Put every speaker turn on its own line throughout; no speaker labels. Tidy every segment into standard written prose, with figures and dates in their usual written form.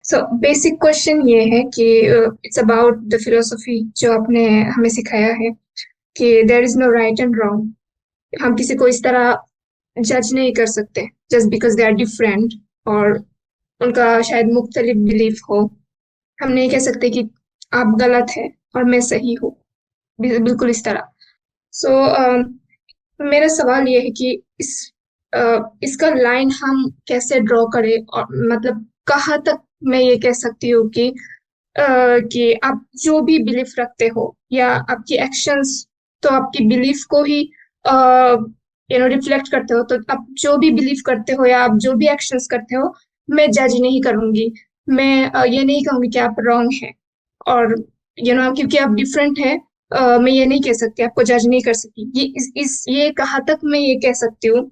So basic question ये है कि इट्स अबाउट द फिलोसफी जो आपने हमें सिखाया है कि there is no right and wrong. हम किसी को इस तरह जज नहीं कर सकते just because they are different और उनका शायद मुख्तलिफ बिलीफ हो। हम नहीं कह सकते कि आप गलत है और मैं सही हूँ, बिल्कुल इस तरह। सो मेरा सवाल ये है कि इसका लाइन हम कैसे ड्रॉ करें और मतलब कहाँ तक मैं ये कह सकती हूँ कि आप जो भी बिलीफ रखते हो या आपकी एक्शंस तो आपकी बिलीफ को ही रिफ्लेक्ट करते हो, तो आप जो भी बिलीव करते हो या आप जो भी एक्शंस करते हो मैं जज नहीं करूंगी। मैं ये नहीं कहूंगी कि आप रॉन्ग हैं। और क्योंकि आप डिफरेंट है, मैं ये नहीं कह सकती, आपको जज नहीं कर सकती। ये कहाँ तक मैं ये कह सकती हूँ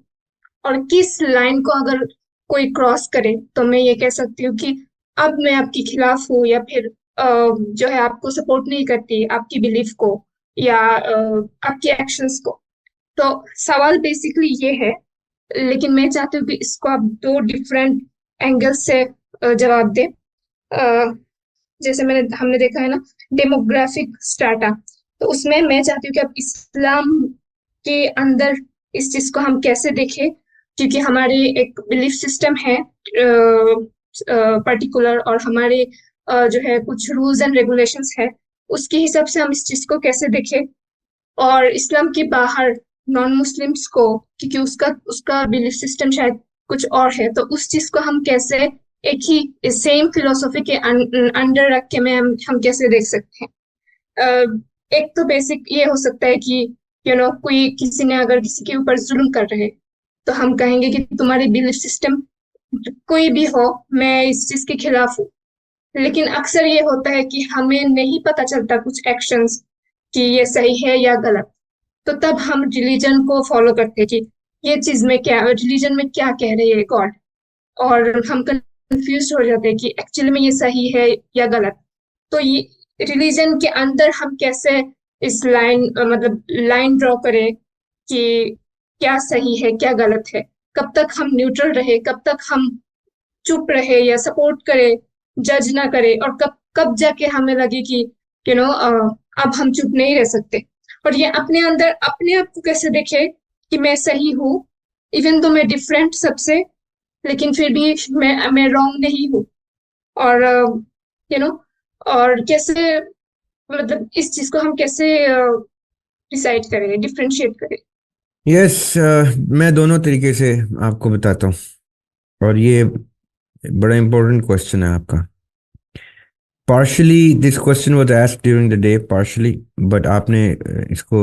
और किस लाइन को अगर कोई क्रॉस करे तो मैं ये कह सकती हूँ कि अब मैं आपके खिलाफ हूँ या फिर जो है आपको सपोर्ट नहीं करती आपकी बिलीफ को या आपके एक्शंस को। तो सवाल बेसिकली ये है, लेकिन मैं चाहती हूँ कि इसको आप दो डिफरेंट एंगल से जवाब दें। अ, जैसे हमने देखा है ना, डेमोग्राफिक स्टाटा, तो उसमें मैं चाहती हूँ कि आप इस्लाम के अंदर इस चीज को हम कैसे देखें, क्योंकि हमारे एक बिलीफ सिस्टम है पर्टिकुलर और हमारे जो है कुछ रूल्स एंड रेगुलेशंस है, उसके हिसाब से हम इस चीज को कैसे देखें। और इस्लाम के बाहर नॉन मुस्लिम्स को, क्योंकि उसका उसका बिलीफ सिस्टम शायद कुछ और है, तो उस चीज को हम कैसे एक ही सेम फिलोसफी के अंडर रख के में हम कैसे देख सकते हैं। एक तो बेसिक ये हो सकता है कि कोई किसी ने अगर किसी के ऊपर जुल्म कर रहे, तो हम कहेंगे कि तुम्हारी बिलीफ सिस्टम कोई भी हो, मैं इस चीज के खिलाफ हूँ। लेकिन अक्सर ये होता है कि हमें नहीं पता चलता कुछ एक्शंस कि ये सही है या गलत, तो तब हम रिलीजन को फॉलो करते हैं कि ये चीज में क्या, रिलीजन में क्या कह रही है गॉड, और हम कंफ्यूज हो जाते हैं कि एक्चुअली में ये सही है या गलत। तो ये रिलीजन के अंदर हम कैसे इस मतलब लाइन ड्रॉ करें कि क्या सही है क्या गलत है, कब तक हम न्यूट्रल रहे, कब तक हम चुप रहे या सपोर्ट करे, जज ना करे, और कब कब जाके हमें लगे कि अब हम चुप नहीं रह सकते। और ये अपने अंदर अपने आप को कैसे देखे कि मैं सही हूँ, इवन तो मैं डिफरेंट सबसे, लेकिन फिर भी मैं रॉन्ग नहीं हूँ। और और कैसे मतलब इस चीज को हम कैसे डिसाइड करें, डिफरेंशिएट करें।
यस, मैं दोनों तरीके से आपको बताता हूँ। और ये बड़ा इम्पोर्टेंट क्वेश्चन है आपका। Partially this question was asked during the day, partially, but आपने इसको,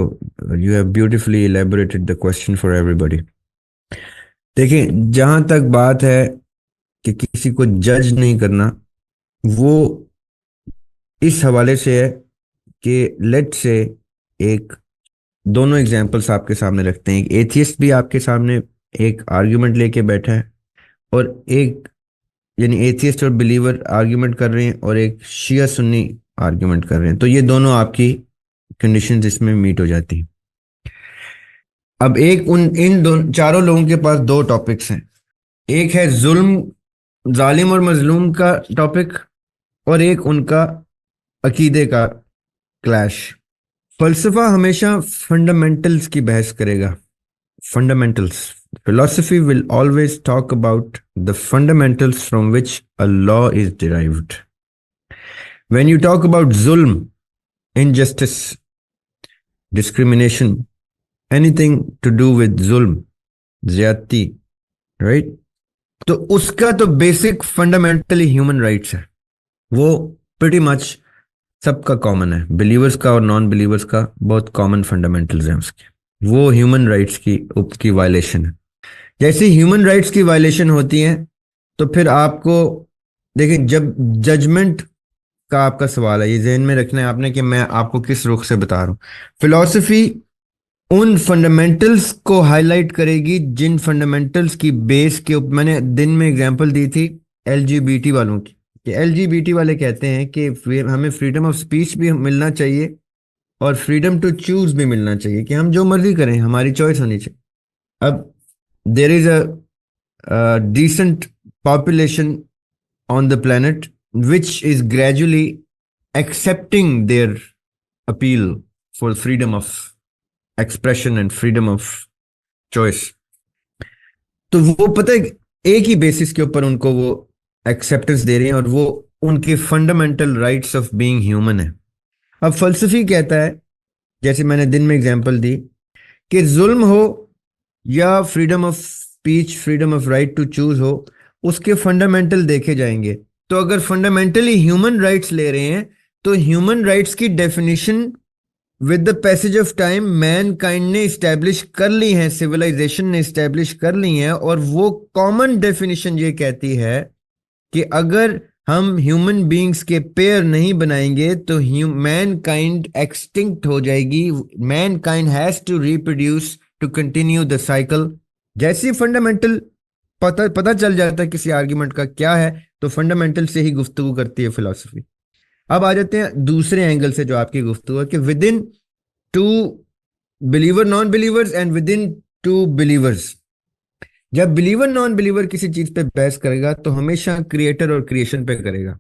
you have beautifully elaborated the question for everybody. देखिए, जहाँ तक बात है कि किसी को जज नहीं करना, वो इस हवाले से है कि लेट से एक दोनों एग्जांपल्स आपके सामने रखते हैं। एक एथियस्ट भी आपके सामने एक आर्ग्यूमेंट लेके बैठा है, और एक, यानी एथियस्ट और बिलीवर आर्ग्यूमेंट कर रहे हैं, और एक शिया सुन्नी आर्ग्यूमेंट कर रहे हैं। तो ये दोनों आपकी कंडीशंस इसमें मीट हो जाती हैं। अब एक उन इन दो चारों लोगों के पास दो टॉपिक्स हैं। एक है जुल्म, जालिम और मजलूम का टॉपिक, और एक उनका अकीदे का क्लैश। फलसफा हमेशा फंडामेंटल्स की बहस करेगा। Fundamentals. Philosophy will always talk about the fundamentals from which a law is derived. When you talk about zulm, injustice, discrimination, anything to do with zulm, zyati, right? तो उसका तो बेसिक फंडामेंटली ह्यूमन राइट्स है। वो pretty much सबका common है, believers का और non believers का बहुत कॉमन फंडामेंटल्स हैं उसके। वो ह्यूमन राइट्स की वायलेशन है। जैसे ह्यूमन राइट्स की वायलेशन होती है, तो फिर आपको देखिए, जब जजमेंट का आपका सवाल है, ये जहन में रखना है आपने कि मैं आपको किस रुख से बता रहा हूँ। फिलॉसफी उन फंडामेंटल्स को हाईलाइट करेगी जिन फंडामेंटल्स की बेस के ऊपर, मैंने दिन में एग्जांपल दी थी एलजीबीटी वालों की, कि एलजीबीटी वाले कहते हैं कि हमें फ्रीडम ऑफ स्पीच भी मिलना चाहिए और फ्रीडम टू चूज भी मिलना चाहिए, कि हम जो मर्जी करें, हमारी चॉइस होनी चाहिए। अब there is a decent population on the planet, which is gradually accepting their appeal for freedom of expression and freedom of choice. तो वो पता है एक ही बेसिस के ऊपर उनको वो एक्सेप्टेंस दे रहे हैं और वो उनके fundamental rights of being human है. अब फलसफी कहता है, जैसे मैंने दिन में एग्जांपल दी, कि जुल्म हो या freedom of speech, freedom of right to choose हो, उसके फंडामेंटल देखे जाएंगे. तो अगर फंडामेंटली ह्यूमन राइट्स ले रहे हैं तो ह्यूमन राइट्स की definition with the passage of time man kind ने इस्टेब्लिश कर ली है, सिविलाइजेशन ने इस्टेब्लिश कर ली है. और वो कॉमन डेफिनेशन ये कहती है कि अगर हम ह्यूमन बीइंग्स के पेयर नहीं बनाएंगे तो मैन काइंड एक्सटिंक्ट हो जाएगी. Mankind has to reproduce to continue the cycle. जैसे फंडामेंटल पता चल जाता है किसी आर्ग्यूमेंट का क्या है, तो फंडामेंटल से ही गुफ्तगू करती है फिलॉसफी. अब आ जाते हैं दूसरे एंगल से जो आपकी गुफ्तगू है कि within two believer non believers and within two believers. जब बिलीवर नॉन बिलीवर किसी चीज पे बहस करेगा तो हमेशा क्रिएटर और क्रिएशन पे करेगा.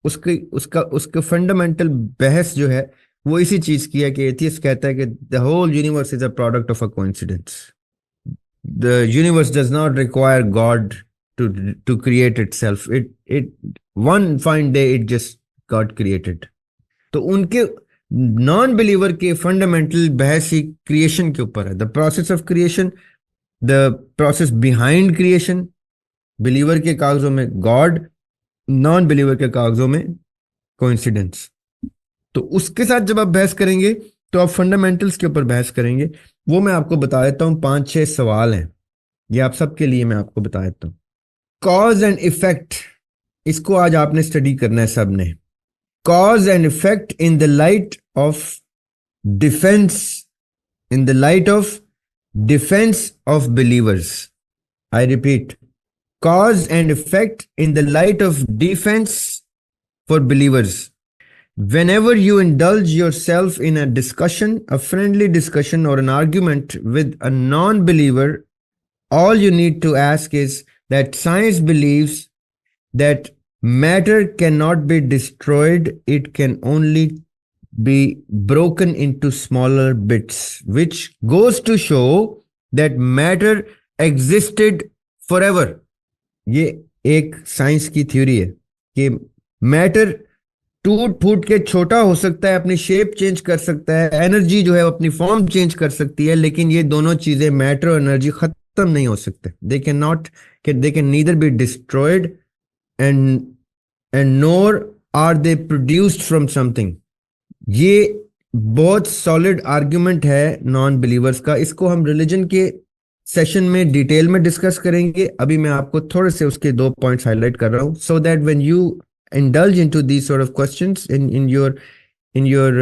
उसका फंडामेंटल बहस जो है वो इसी चीज की है कि एथियस्ट कहता है कि the whole universe is a product of a coincidence. The universe does not require God to create itself. It one fine day it just got created. तो उनके नॉन बिलीवर के फंडामेंटल बहस ही क्रिएशन के ऊपर है. The process of creation, the process behind creation. Believer के कागजों में गॉड, नॉन बिलीवर के कागजों में कोइंसिडेंस. तो उसके साथ जब आप बहस करेंगे तो आप फंडामेंटल्स के ऊपर बहस करेंगे. वो मैं आपको बता देता हूं, 5-6 सवाल हैं, ये आप सबके लिए मैं आपको बता देता हूं. कॉज एंड इफेक्ट, इसको आज आपने स्टडी करना है सबने. Cause and effect in the light of defence, in the light of defence of believers. I repeat, cause and effect in the light of defence for believers. Whenever you indulge yourself in a discussion, a friendly discussion or an argument with a non-believer, all you need to ask is that science believes that matter cannot be destroyed, it can only be broken into smaller bits, which goes to show that matter existed forever. ये एक science की theory है कि matter टूट फूट के छोटा हो सकता है, अपनी शेप चेंज कर सकता है, एनर्जी जो है अपनी फॉर्म चेंज कर सकती है, लेकिन ये दोनों चीजें मैटर और एनर्जी खत्म नहीं हो सकते. They can neither be destroyed and nor are they produced from something. ये बहुत सॉलिड आर्ग्यूमेंट है नॉन बिलीवर्स का. इसको हम रिलीजन के सेशन में डिटेल में डिस्कस करेंगे. अभी मैं आपको थोड़े से उसके 2 पॉइंट्स हाईलाइट कर रहा हूं, so that when you indulge into these sort of questions in your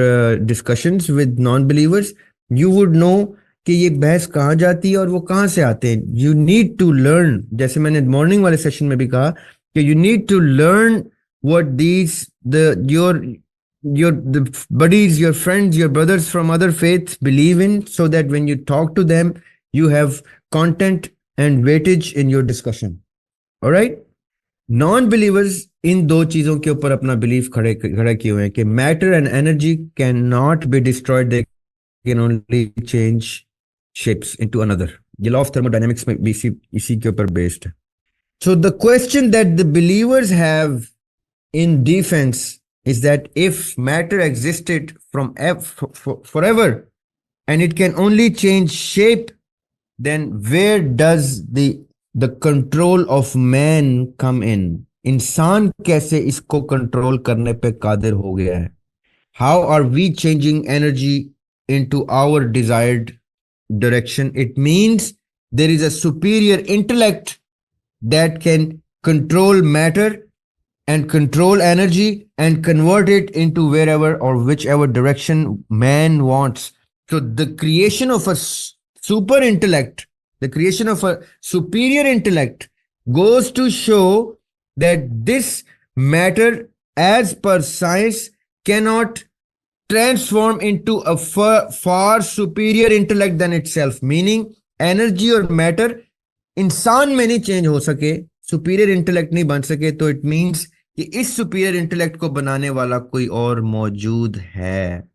discussions with non-believers, you would know कि ये बहस कहाँ जाती है और वो कहाँ से आते हैं. You need to learn, जैसे मैंने मॉर्निंग वाले सेशन में भी कहा कि you need to learn what the buddies, your friends, your brothers from other faiths believe in, so that when you talk to them, you have content and weightage in your discussion. All right? Non believers इन 2 चीजों के ऊपर अपना belief खड़ा किए हुए हैं कि matter and energy can not be destroyed, they can only change shapes into another. ये लॉ ऑफ थर्मोडायनेमिक्स में भी इसी के ऊपर बेस्ड है. So the question that the believers have in defence is that if matter existed from forever and it can only change shape, then where does the control of man come in? इंसान कैसे इसको control करने पे कादिर हो गया है? How are we changing energy into our desired direction? It means there is a superior intellect that can control matter and control energy and convert it into wherever or whichever direction man wants. So the creation of a super intellect, the creation of a superior intellect goes to show that this matter, as per science, cannot transform into a far superior intellect than itself. Meaning, energy और matter इंसान में नहीं change हो सके, superior intellect नहीं बन सके, तो it means कि इस सुपीरियर इंटेलेक्ट को बनाने वाला कोई और मौजूद है।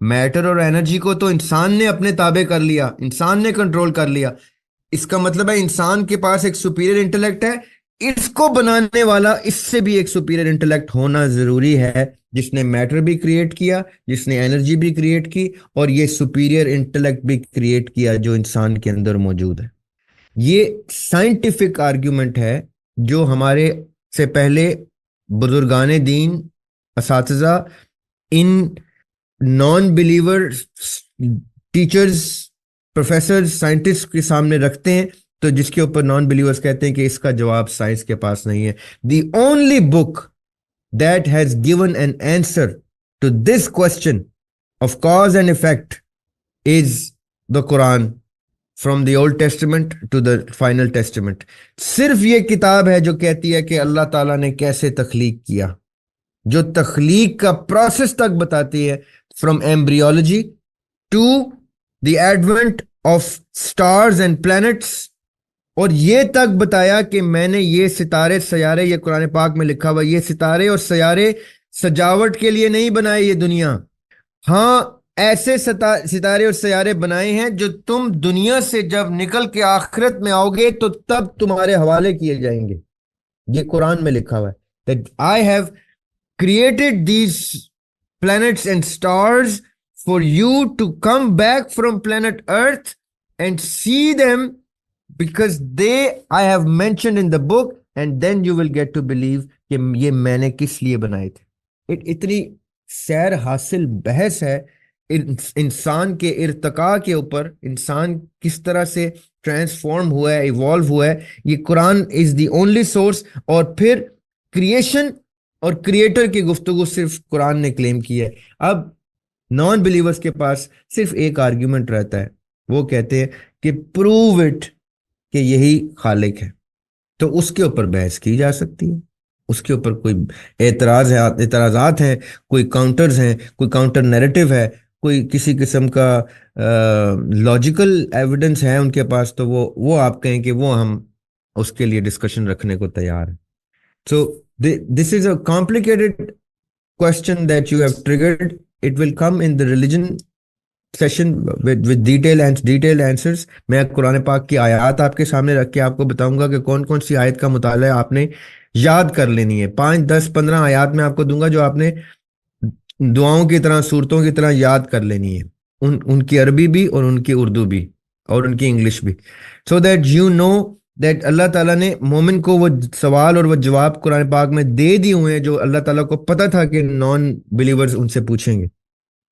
मैटर और एनर्जी को तो इंसान ने अपने ताबे कर लिया, इंसान ने कंट्रोल कर लिया। इसका मतलब है इंसान के पास एक सुपीरियर इंटेलेक्ट है, इसको बनाने वाला इससे भी एक सुपीरियर इंटेलेक्ट होना जरूरी है, जिसने मैटर भी क्रिएट किया, जिसने एनर्जी भी क्रिएट की, और ये सुपीरियर इंटेलेक्ट भी क्रिएट किया जो इंसान के अंदर मौजूद है। ये साइंटिफिक आर्ग्यूमेंट है जो हमारे से पहले बुजुर्गाने दीन, असातिज़ा, इन non believer teachers, professor, scientist के सामने रखते हैं, तो जिसके ऊपर नॉन बिलीवर्स कहते हैं कि इसका जवाब साइंस के पास नहीं है। The only book that has given an answer to this question of cause and effect is the Quran, from the Old Testament to the final testament. सिर्फ ये किताब है जो कहती है कि अल्लाह ताला ने कैसे तख्लीक किया, जो तख्लीक का प्रोसेस तक बताती है, from embryology to the advent of stars and planets, और ये तक बताया कि मैंने ये सितारे सयारे, ये कुरान पाक में लिखा हुआ, ये सितारे और सयारे सजावट के लिए नहीं बनाए ये दुनिया। हाँ, ऐसे सितारे और सयारे बनाए हैं जो तुम दुनिया से जब निकल के आखिरत में आओगे तो तब तुम्हारे हवाले किए जाएंगे। ये कुरान में लिखा हुआ है that I have created these planets and stars for you to come back from planet Earth and see them because I have mentioned in the book, and then you will get to believe कि ये मैंने किस लिए बनाए थे। इतनी सैर हासिल बहस है इंसान के इर्तका के ऊपर, इंसान किस तरह से ट्रांसफॉर्म हुआ है, इवॉल्व हुआ है। ये Quran is the only source. और फिर क्रिएशन और क्रिएटर की गुफ्तगू सिर्फ कुरान ने क्लेम की है। अब नॉन बिलीवर्स के पास सिर्फ एक आर्ग्यूमेंट रहता है, वो कहते हैं कि प्रूव इट कि यही खालिक है। तो उसके ऊपर बहस की जा सकती है, उसके ऊपर कोई एतराजात हैं, कोई काउंटर्स हैं, कोई काउंटर नैरेटिव है, कोई किसी किस्म का लॉजिकल एविडेंस है उनके पास, तो वो आप कहें कि वो हम उसके लिए डिस्कशन रखने को तैयार हैं। So this is a complicated question that you have triggered. It will come in the religion session with detail answers. मैं कुरान पाक की आयत आपके सामने रख के आपको बताऊंगा कि कौन कौन सी आयत का मुताला आपने याद कर लेनी है। 5, 10, 15 आयत में आपको दूंगा जो आपने दुआओं की तरह, सूरतों की तरह याद कर लेनी है, उनकी अरबी भी और उनकी उर्दू भी और उनकी इंग्लिश भी, so that you know that अल्लाह ताला ने मोमिन को वो सवाल और वो जवाब कुरान पाक में दे दिए हुए हैं जो अल्लाह ताला को पता था कि नॉन बिलीवर्स उनसे पूछेंगे।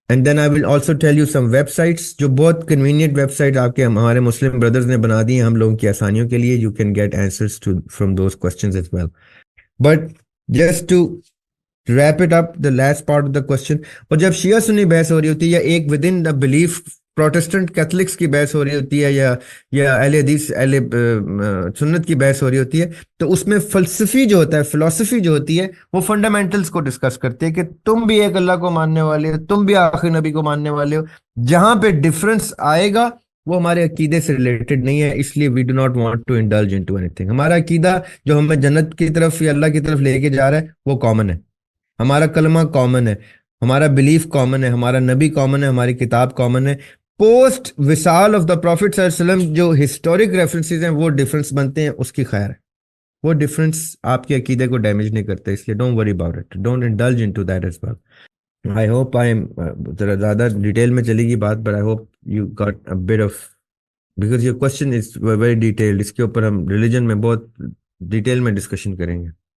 And then I will also tell you some websites, जो बहुत कन्वीनियंट वेबसाइट आपके हमारे मुस्लिम ब्रदर्स ने बना दी हैं हम लोगों की आसानियों के लिए। You can get answers to from those questions as well. But just to wrap it up the last part of the question, और जब शिया सुन्नी बहस हो रही होती है या एक with in the belief Protestant Catholics की बहस हो रही होती है या अहले हदीस अहले सुन्नत की बहस हो रही होती है, तो उसमें फलसफी जो होता है, फिलॉसफी जो होती है, वो फंडामेंटल्स को डिस्कस करते हैं कि तुम भी एक अल्लाह को मानने वाले हो, तुम भी आखिर नबी को मानने वाले हो। जहां पे डिफरेंस आएगा वो हमारे अकीदे से रिलेटेड नहीं है, इसलिए we do not want to indulge into anything. हमारा अकीदा जो हमें जन्नत की तरफ या अल्लाह की तरफ लेके जा रहा है वो कॉमन है, हमारा कलमा कॉमन है, हमारा बिलीफ कॉमन है, हमारा नबी कॉमन है, हमारी किताब कॉमन है। पोस्ट विसाल ऑफ द प्रॉफिट सल्लल्लाहु अलैहि वसल्लम जो हिस्टोरिक रेफरेंसेस हैं वो डिफरेंस बनते हैं, उसकी खैर है, वो डिफरेंस आपके अकीदे को डैमेज नहीं करते, इसलिए don't worry about it, don't indulge into that as well. I hope I am जरा ज़्यादा डिटेल में चलेगी बात, but I hope you got a bit of, because your question is very detailed. इसके ऊपर हम रिलीजन में बहुत डिटेल में डिस्कशन करेंगे।